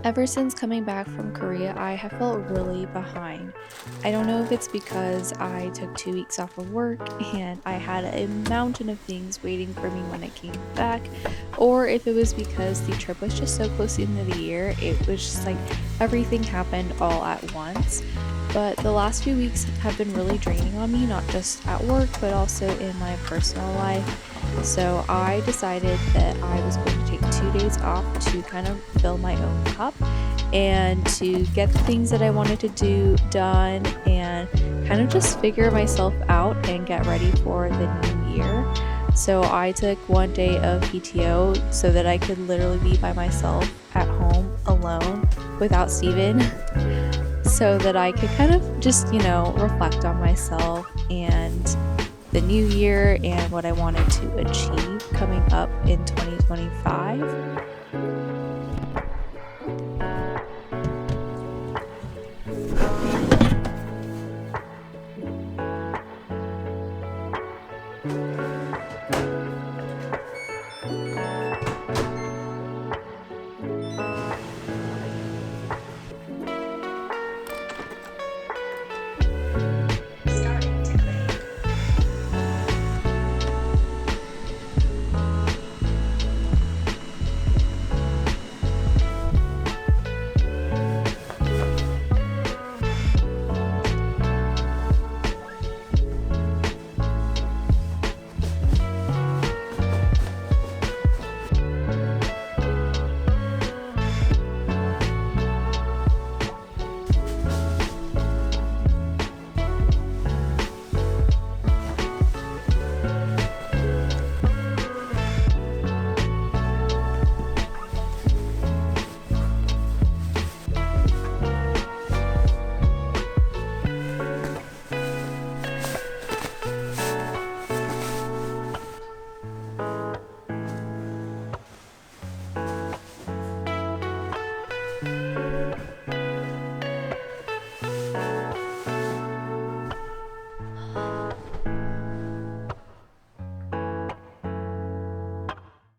Ever since coming back from Korea, I have felt really behind. I don't know if it's because I took 2 weeks off of work and I had a mountain of things waiting for me when I came back, or if it was because the trip was just so close to the end of the year. It was just like everything happened all at once. But the last few weeks have been really draining on me, not just at work, but also in my personal life. So I decided that I was going to take 2 days off to kind of fill my own cup and to get the things that I wanted to do done and kind of just figure myself out and get ready for the new year. So I took 1 day of PTO so that I could literally be by myself at home alone without Steven. So that I could kind of just, reflect on myself and the new year and what I wanted to achieve coming up in 2025.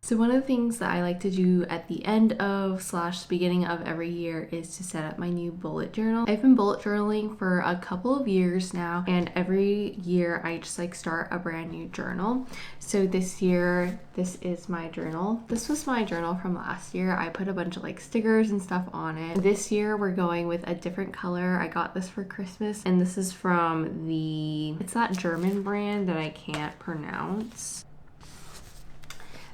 So one of the things that I like to do at the end of / beginning of every year is to set up my new bullet journal. I've been bullet journaling for a couple of years now, and every year I just start a brand new journal. So this year, this is my journal. This was my journal from last year. I put a bunch of stickers and stuff on it. This year we're going with a different color. I got this for Christmas, and this is from it's that German brand that I can't pronounce.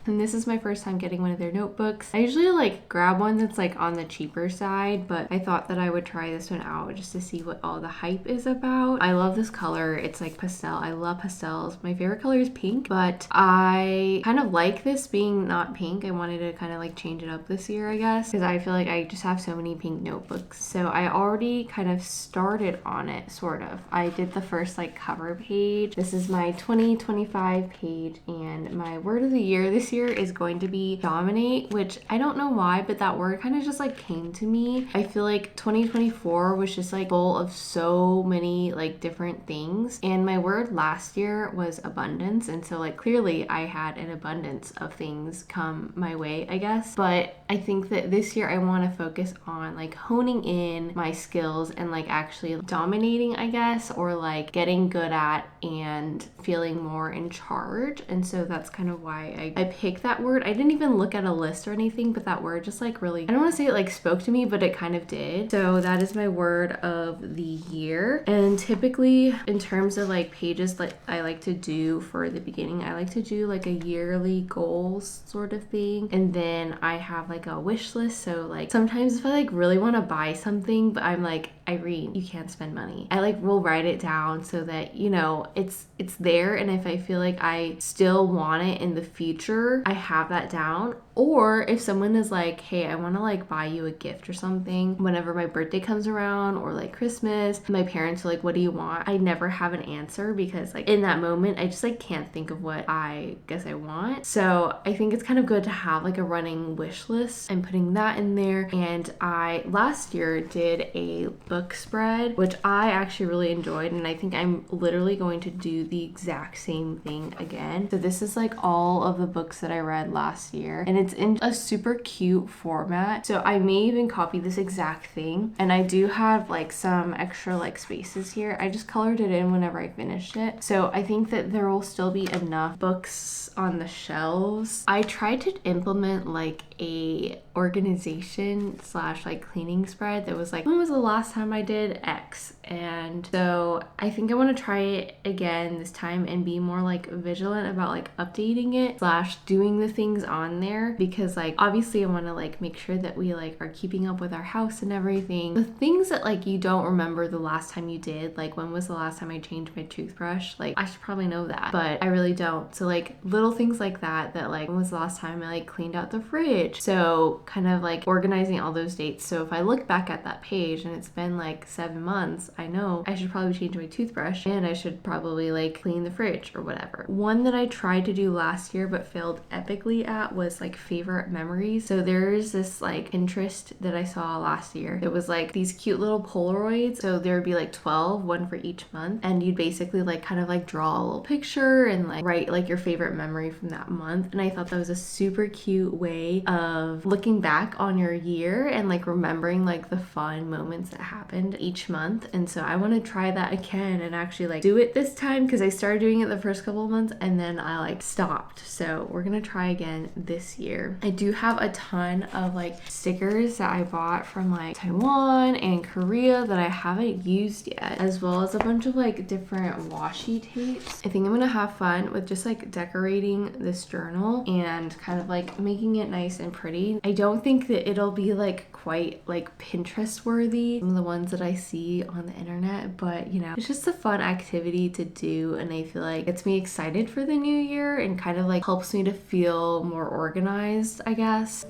And this is my first time getting one of their notebooks. I usually grab one that's on the cheaper side, but I thought that I would try this one out just to see what all the hype is about. I love this color. It's pastel. I love pastels. My favorite color is pink, but I kind of like this being not pink. I wanted to kind of change it up this year, I guess, because I feel like I just have so many pink notebooks. So I already kind of started on it, sort of. I did the first cover page. This is my 2025 page, and my word of the year this year is going to be dominate, which I don't know why, but that word kind of just came to me. I feel like 2024 was just full of so many different things, and my word last year was abundance, and so clearly I had an abundance of things come my way, I guess. But I think that this year I want to focus on honing in my skills and actually dominating, I guess, or getting good at and feeling more in charge. And so that's kind of why I picked that word. I didn't even look at a list or anything, but that word just really, I don't want to say it spoke to me, but it kind of did. So that is my word of the year. And typically in terms of pages that I like to do for the beginning, I like to do a yearly goals sort of thing. And then I have a wish list. So sometimes if I really want to buy something, but I'm Irene, you can't spend money, I will write it down so that it's there, and if I feel I still want it in the future, I have that down. Or if someone is like, hey, I want to like buy you a gift or something whenever my birthday comes around or like Christmas, my parents are like, what do you want? I never have an answer because like in that moment, I just like can't think of what I guess I want. So I think it's kind of good to have like a running wish list and putting that in there. And I last year did a book spread, which I actually really enjoyed. And I think I'm literally going to do the exact same thing again. So this is like all of the books that I read last year, and it's in a super cute format. So I may even copy this exact thing. And I do have like some extra like spaces here. I just colored it in whenever I finished it. So I think that there will still be enough books on the shelves. I tried to implement like a organization slash like cleaning spread that was like, when was the last time I did X? And so I think I want to try it again this time and be more like vigilant about like updating it slash doing the things on there, because like obviously I want to like make sure that we like are keeping up with our house and everything. The things that like you don't remember the last time you did, like when was the last time I changed my toothbrush, like I should probably know that, but I really don't. So like little things like that, like when was the last time I like cleaned out the fridge? So kind of like organizing all those dates. So if I look back at that page and it's been like 7 months, I know I should probably change my toothbrush and I should probably like clean the fridge or whatever. One that I tried to do last year but failed epically at was like favorite memories. So there's this like Pinterest that I saw last year. It was like these cute little Polaroids. So there would be like 12, one for each month. And you'd basically like kind of like draw a little picture and like write like your favorite memory from that month. And I thought that was a super cute way of looking back on your year and like remembering like the fun moments that happened each month. And so I want to try that again and actually like do it this time, because I started doing it the first couple of months and then I like stopped. So we're gonna try again this year. I do have a ton of like stickers that I bought from like Taiwan and Korea that I haven't used yet, as well as a bunch of like different washi tapes. I think I'm gonna have fun with just like decorating this journal and kind of like making it nice and pretty. I don't think that it'll be like quite like Pinterest worthy, some of the ones that I see on the internet, but you know, it's just a fun activity to do, and I feel like gets me excited for the new year and kind of like helps me to feel more organized, I guess.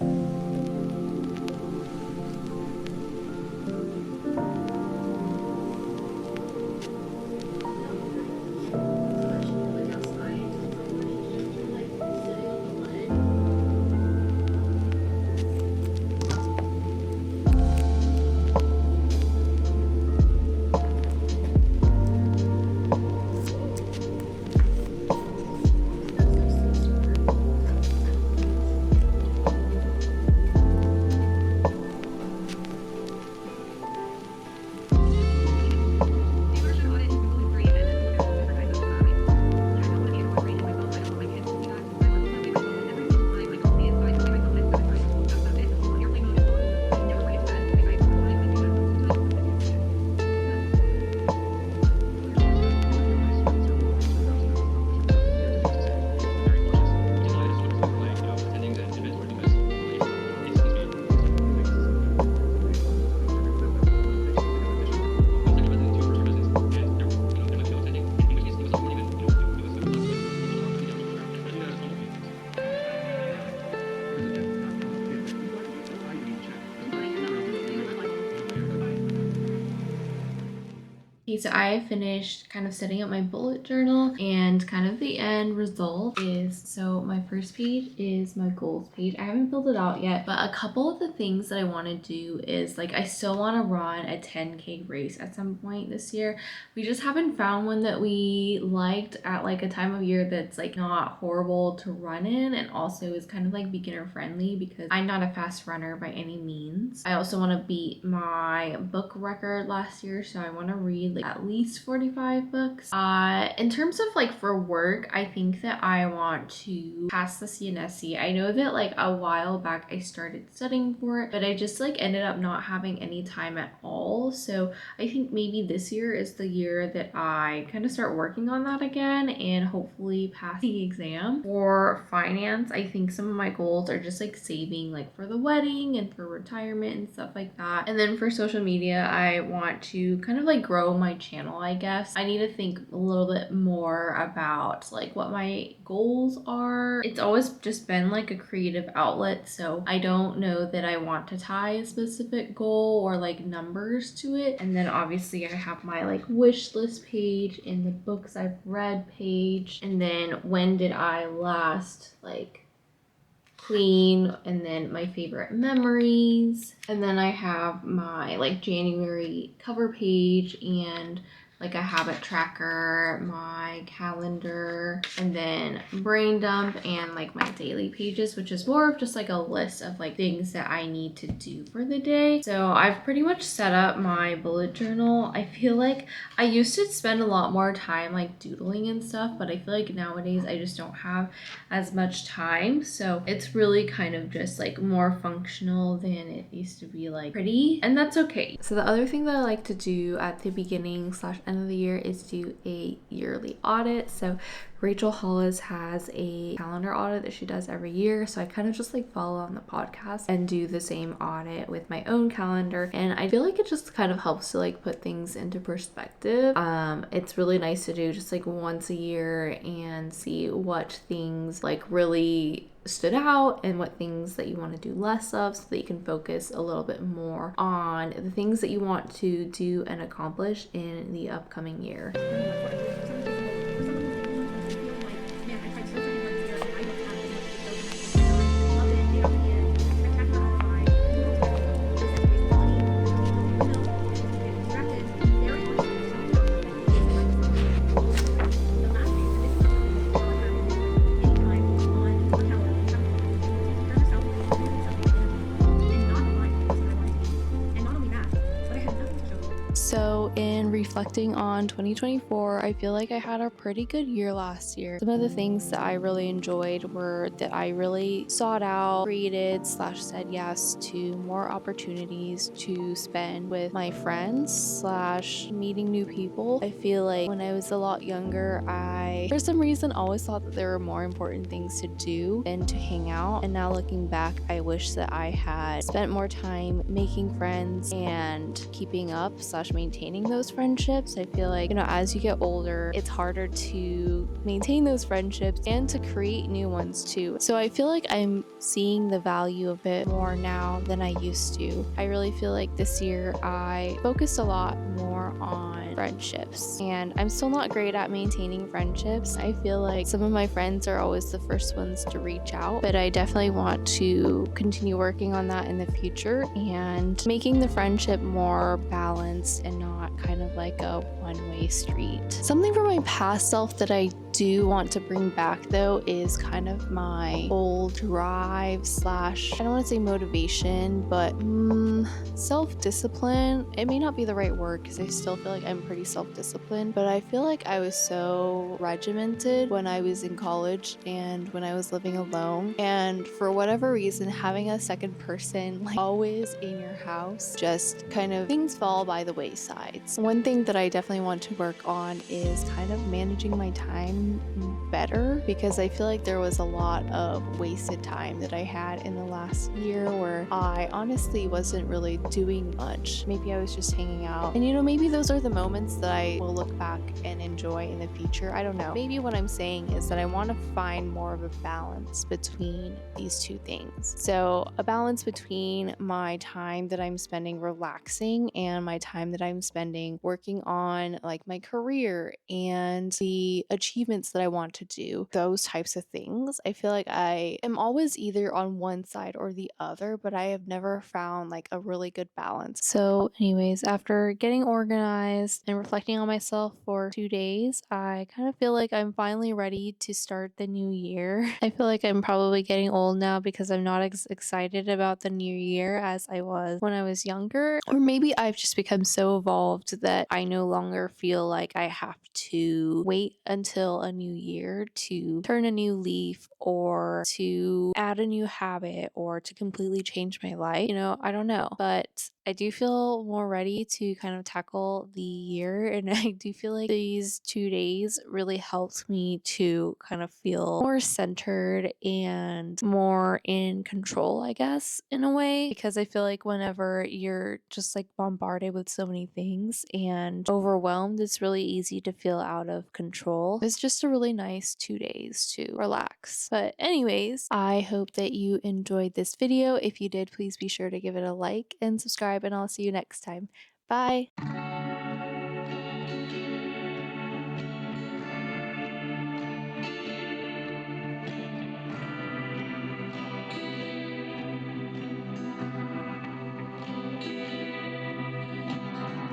Okay, so I finished kind of setting up my bullet journal, and kind of the end result is, so my first page is my goals page. I haven't filled it out yet, but a couple of the things that I want to do is like, I still want to run a 10K race at some point this year. We just haven't found one that we liked at like a time of year that's like not horrible to run in, and also is kind of like beginner friendly, because I'm not a fast runner by any means. I also want to beat my book record last year, so I want to read like at least 45 books. In terms of like for work, I think that I want to pass the CNSC. I know that like a while back I started studying for it, but I just like ended up not having any time at all. So I think maybe this year is the year that I kind of start working on that again and hopefully pass the exam. For finance, I think some of my goals are just like saving like for the wedding and for retirement and stuff like that. And then for social media, I want to kind of like grow my channel, I guess. I need to think a little bit more about like what my goals are. It's always just been like a creative outlet, so I don't know that I want to tie a specific goal or like numbers to it. And then obviously I have my like wish list page and the books I've read page, and then when did I last like clean, and then my favorite memories, and then I have my like January cover page and like a habit tracker, my calendar, and then brain dump and like my daily pages, which is more of just like a list of like things that I need to do for the day. So I've pretty much set up my bullet journal. I feel like I used to spend a lot more time like doodling and stuff, but I feel like nowadays I just don't have as much time. So it's really kind of just like more functional than it used to be like pretty, and that's okay. So the other thing that I like to do at the beginning slash end of the year is do a yearly audit. So Rachel Hollis has a calendar audit that she does every year. So I kind of just like follow on the podcast and do the same audit with my own calendar. And I feel like it just kind of helps to like put things into perspective. It's really nice to do just like once a year and see what things like really stood out and what things that you want to do less of, so that you can focus a little bit more on the things that you want to do and accomplish in the upcoming year. So, in reflecting on 2024, I feel like I had a pretty good year last year. Some of the things that I really enjoyed were that I really sought out, created slash said yes to more opportunities to spend with my friends slash meeting new people. I feel like when I was a lot younger, I, for some reason, always thought that there were more important things to do than to hang out. And now looking back, I wish that I had spent more time making friends and keeping up slash maintaining those friendships. I feel like, as you get older, it's harder to maintain those friendships and to create new ones too. So I feel like I'm seeing the value of it more now than I used to. I really feel like this year I focused a lot more on friendships, and I'm still not great at maintaining friendships. I feel like some of my friends are always the first ones to reach out, but I definitely want to continue working on that in the future and making the friendship more balanced and not kind of like a one-way street. Something from my past self that I do want to bring back though is kind of my old drive slash, I don't want to say motivation, but self-discipline. It may not be the right word because I still feel like I'm pretty self-disciplined, but I feel like I was so regimented when I was in college and when I was living alone, and for whatever reason having a second person like always in your house, just kind of things fall by the wayside. So one thing that I definitely want to work on is kind of managing my time better, because I feel like there was a lot of wasted time that I had in the last year where I honestly wasn't really doing much. Maybe I was just hanging out, and maybe those are the moments that I will look back and enjoy in the future. I don't know. Maybe what I'm saying is that I want to find more of a balance between these two things. So a balance between my time that I'm spending relaxing and my time that I'm spending working on like my career and the achievements that I want to do, those types of things. I feel like I am always either on one side or the other, but I have never found like a really good balance. So anyways, after getting organized and reflecting on myself for 2 days, I kind of feel like I'm finally ready to start the new year. I feel like I'm probably getting old now because I'm not as excited about the new year as I was when I was younger, or maybe I've just become so evolved that I no longer feel like I have to wait until a new year to turn a new leaf or to add a new habit or to completely change my life. I don't know. But I do feel more ready to kind of tackle the year, and I do feel like these 2 days really helped me to kind of feel more centered and more in control, I guess, in a way, because I feel like whenever you're just like bombarded with so many things and overwhelmed, it's really easy to feel out of control. It's just a really nice 2 days to relax. But anyways, I hope that you enjoyed this video. If you did, please be sure to give it a like and subscribe, and I'll see you next time. Bye!